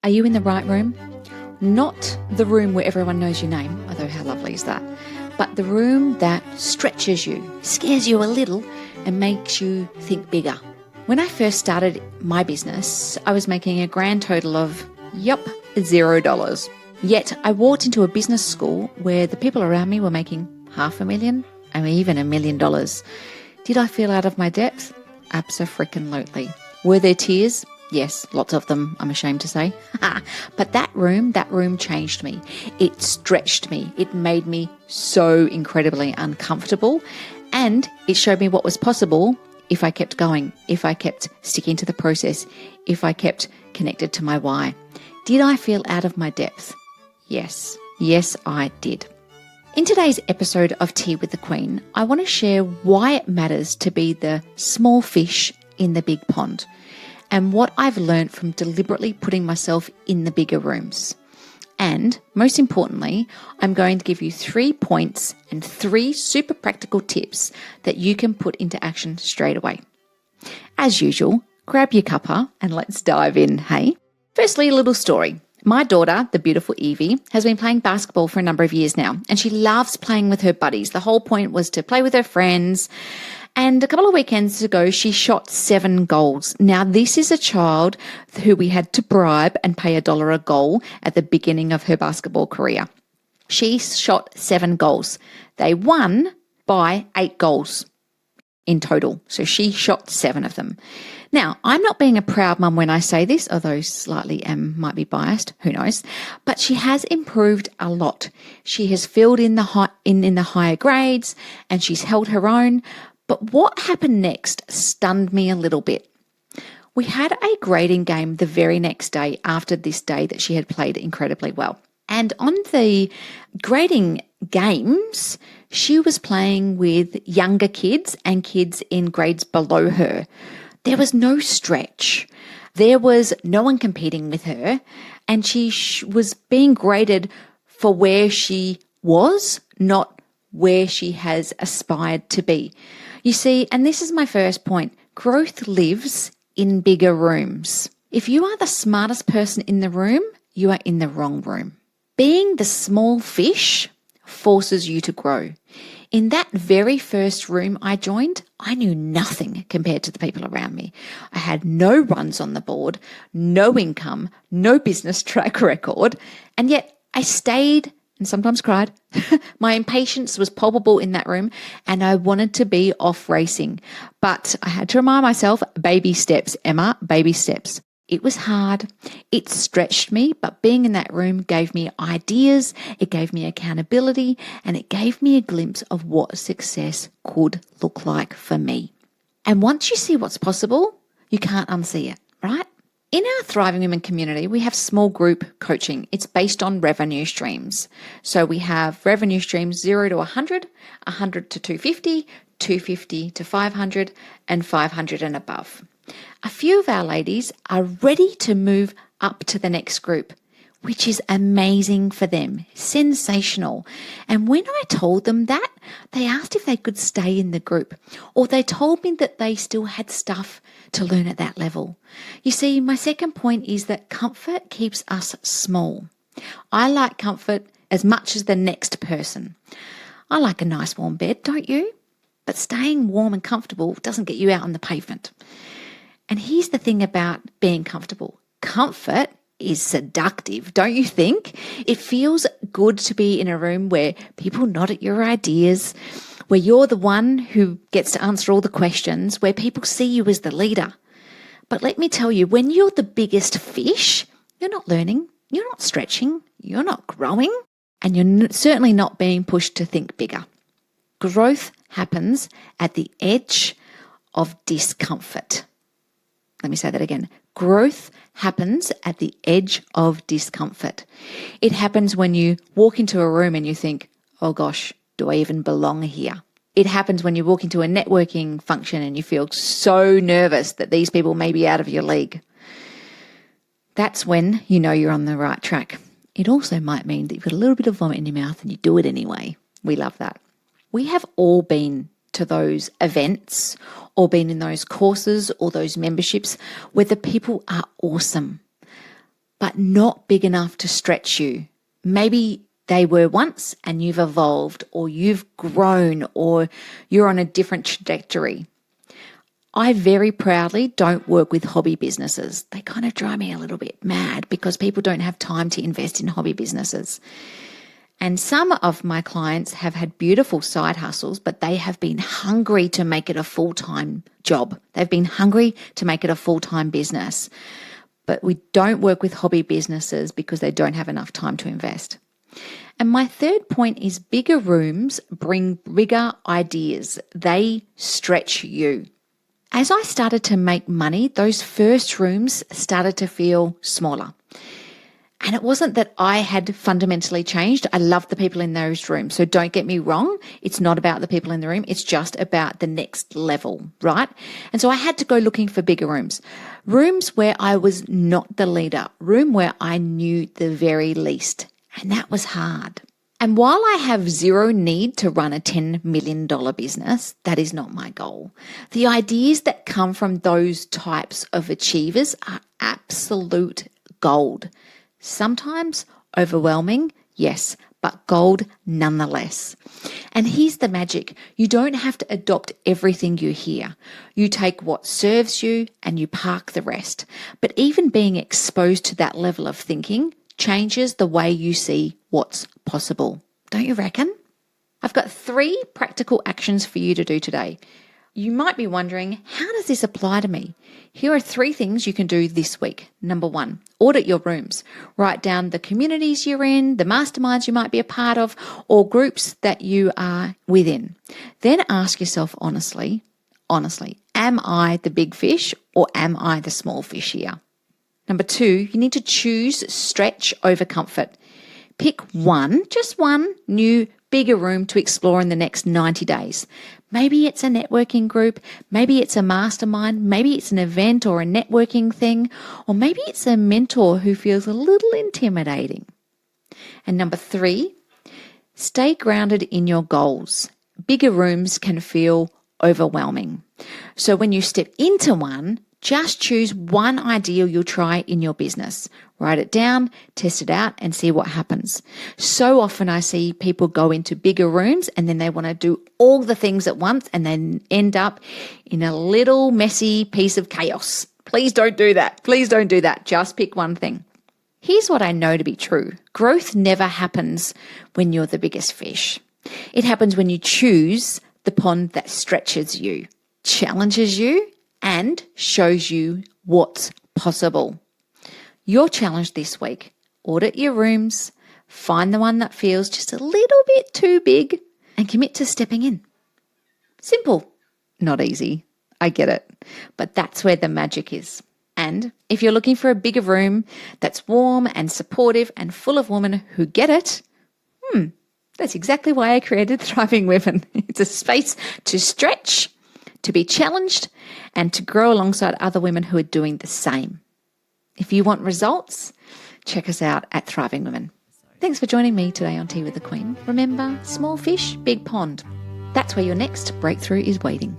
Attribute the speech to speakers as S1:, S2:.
S1: Are you in the right room? Not the room where everyone knows your name, although how lovely is that, but the room that stretches you, scares you a little, and makes you think bigger. When I first started my business, I was making a grand total of, $0. Yet I walked into a business school where the people around me were making $500,000 and even $1 million. Did I feel out of my depth? Abso-freaking-lutely. Were there tears? Yes, lots of them, I'm ashamed to say. But that room changed me. It stretched me. It made me so incredibly uncomfortable. And it showed me what was possible if I kept going, if I kept sticking to the process, if I kept connected to my why. Did I feel out of my depth? Yes. Yes, I did. In today's episode of Tea with the Queen, I want to share why it matters to be the small fish in the big pond, and what I've learned from deliberately putting myself in the bigger rooms. And most importantly, I'm going to give you 3 points and 3 super practical tips that you can put into action straight away. As usual, grab your cuppa and let's dive in, hey? Firstly, a little story. My daughter, the beautiful Evie, has been playing basketball for a number of years now, and she loves playing with her buddies. The whole point was to play with her friends. And a couple of weekends ago, she shot 7 goals. Now, this is a child who we had to bribe and pay $1 a goal at the beginning of her basketball career. She shot 7 goals. They won by 8 goals in total. So she shot 7 of them. Now, I'm not being a proud mum when I say this, although slightly might be biased, who knows, but she has improved a lot. She has filled in the higher grades and she's held her own. But what happened next stunned me a little bit. We had a grading game the very next day after this day that she had played incredibly well. And on the grading games, she was playing with younger kids and kids in grades below her. There was no stretch. There was no one competing with her, and she was being graded for where she was, not where she has aspired to be. You see, and this is my first point, growth lives in bigger rooms. If you are the smartest person in the room, you are in the wrong room. Being the small fish forces you to grow. In that very first room I joined, I knew nothing compared to the people around me. I had no runs on the board, no income, no business track record, and yet I stayed and sometimes cried. My impatience was palpable in that room, and I wanted to be off racing. But I had to remind myself, baby steps, Emma, baby steps. It was hard. It stretched me, but being in that room gave me ideas, it gave me accountability, and it gave me a glimpse of what success could look like for me. And once you see what's possible, you can't unsee it, right? In our Thriving Women community, we have small group coaching. It's based on revenue streams. So we have revenue streams 0 to 100, 100 to 250, 250 to 500, and 500 and above. A few of our ladies are ready to move up to the next group, which is amazing for them, sensational. And when I told them that, they asked if they could stay in the group, or they told me that they still had stuff to learn at that level. You see, my second point is that comfort keeps us small. I like comfort as much as the next person. I like a nice warm bed, don't you? But staying warm and comfortable doesn't get you out on the pavement. And here's the thing about being comfortable. Comfort is seductive, don't you think? It feels good to be in a room where people nod at your ideas, where you're the one who gets to answer all the questions, where people see you as the leader. But let me tell you, when you're the biggest fish, you're not learning, you're not stretching, you're not growing, and you're certainly not being pushed to think bigger. Growth happens at the edge of discomfort. Let me say that again. Growth happens at the edge of discomfort. It happens when you walk into a room and you think, oh gosh, do I even belong here? It happens when you walk into a networking function and you feel so nervous that these people may be out of your league. That's when you know you're on the right track. It also might mean that you've got a little bit of vomit in your mouth and you do it anyway. We love that. We have all been to those events or been in those courses or those memberships where the people are awesome. but not big enough to stretch you. Maybe they were once and you've evolved, or you've grown, or you're on a different trajectory. I very proudly don't work with hobby businesses. They kind of drive me a little bit mad because people don't have time to invest in hobby businesses. And some of my clients have had beautiful side hustles, but they have been hungry to make it a full-time job. They've been hungry to make it a full-time business. But we don't work with hobby businesses because they don't have enough time to invest. And my third point is bigger rooms bring bigger ideas. They stretch you. As I started to make money, those first rooms started to feel smaller. And it wasn't that I had fundamentally changed. I love the people in those rooms. So don't get me wrong. It's not about the people in the room. It's just about the next level, right? And so I had to go looking for bigger rooms. Rooms where I was not the leader. Room where I knew the very least. And that was hard. And while I have zero need to run a $10 million business, that is not my goal. The ideas that come from those types of achievers are absolute gold. Sometimes overwhelming, yes, but gold nonetheless. And here's the magic. You don't have to adopt everything you hear. You take what serves you and you park the rest. But even being exposed to that level of thinking changes the way you see what's possible. Don't you reckon? I've got 3 practical actions for you to do today. You might be wondering, how does this apply to me? Here are 3 things you can do this week. Number 1, audit your rooms. Write down the communities you're in, the masterminds you might be a part of, or groups that you are within. Then ask yourself honestly, am I the big fish or am I the small fish here? Number 2, you need to choose stretch over comfort. Pick one, just one new bigger room to explore in the next 90 days. Maybe it's a networking group, maybe it's a mastermind, maybe it's an event or a networking thing, or maybe it's a mentor who feels a little intimidating. And number 3, stay grounded in your goals. Bigger rooms can feel overwhelming. So when you step into one, just choose one idea you'll try in your business. Write it down, test it out, and see what happens. So often I see people go into bigger rooms and then they want to do all the things at once and then end up in a little messy piece of chaos. Please don't do that. Please don't do that. Just pick one thing. Here's what I know to be true. Growth never happens when you're the biggest fish. It happens when you choose the pond that stretches you, challenges you, and shows you what's possible. Your challenge this week, audit your rooms, find the one that feels just a little bit too big, and commit to stepping in. Simple, not easy. I get it, but that's where the magic is. And if you're looking for a bigger room that's warm and supportive and full of women who get it, that's exactly why I created Thriving Women. It's a space to stretch, to be challenged, and to grow alongside other women who are doing the same. If you want results, check us out at Thriving Women. Thanks for joining me today on Tea with the Queen. Remember, small fish, big pond. That's where your next breakthrough is waiting.